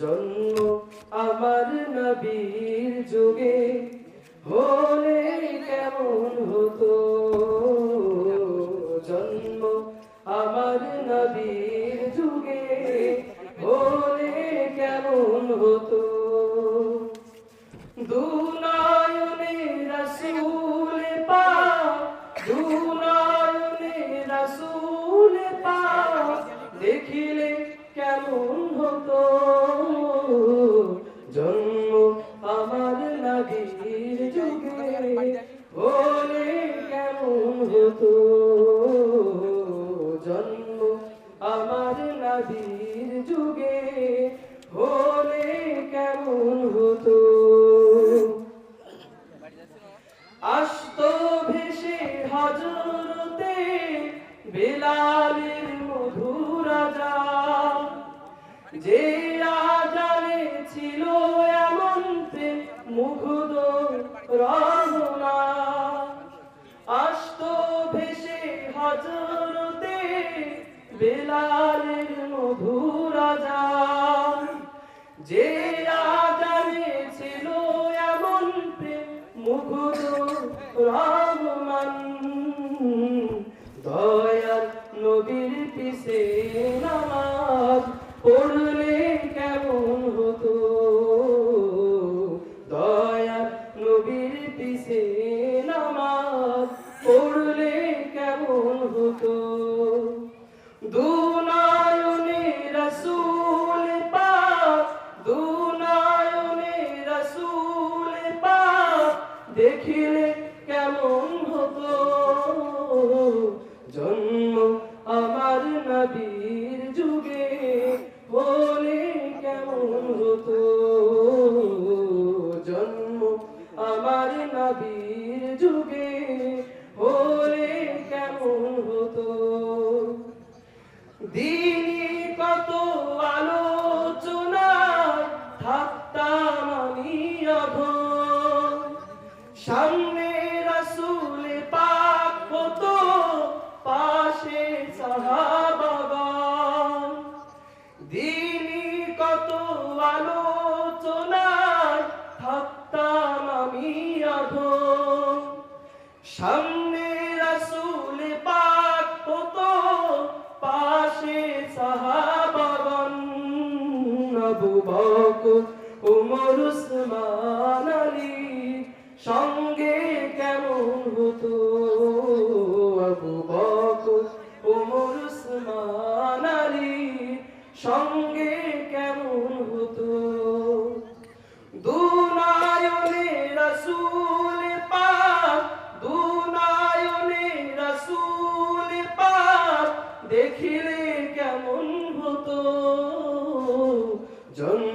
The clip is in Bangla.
জন্ম আমার নবীর যুগে হলে কেমন হতো, জন্ম আমার নবীর যুগে হলে কেমন হতো। দুনয়নে রাসূল পাক, দুনয়নে রাসূল পাক দেখিলে কেমন হতো, জন্ম আমার নবীর যুগে হলে কেমন হতো, জন্ম আমার নবীর যুগে হলে কেমন হতো। আসতো ভেসে হযরতে বেলালের মধুর আযান, যে আযানে ছিল এমন প্রেম মুগ্ধ রমনা। আসতো ভেসে হযরতে বেলালের মধুর আযান, যে আযানে ছিল এমন প্রেম মুগ্ধ রহমান। দয়াল নবীর পিছে নামাজ পড়লে কেমন হতো, দয়াল নবীর পিছে নামাজ পড়লে কেমন হতো। দুনয়নে রাসূল পাক, দুনয়নে রাসূল পাক দেখিলে কেমন হতো, জন্ম আমার নবীর যুগে হলে কেমন হতো, জন্ম আমার নবীর যুগে হলে কেমন হতো। দিনই কত আলোচনায় থাকতাম আমি অধম, সামনে রাসূল পাক হতো, পাশে সাহাবাগণ। দিনই কত আলোচনায় থাকতাম আমি অধম, সামনে রাসূল পাক হতো, পাশে সাহাবাগণ। আবু বকর ওমর উসমান আলী সঙ্গে কেমন হতো, আবু বকর ওমর উসমান আলী সঙ্গে কেমন হতো। দুনয়নে রাসূল পাক, দুনয়নে রাসূল পাক দেখিলে কেমন হতো, জন্ম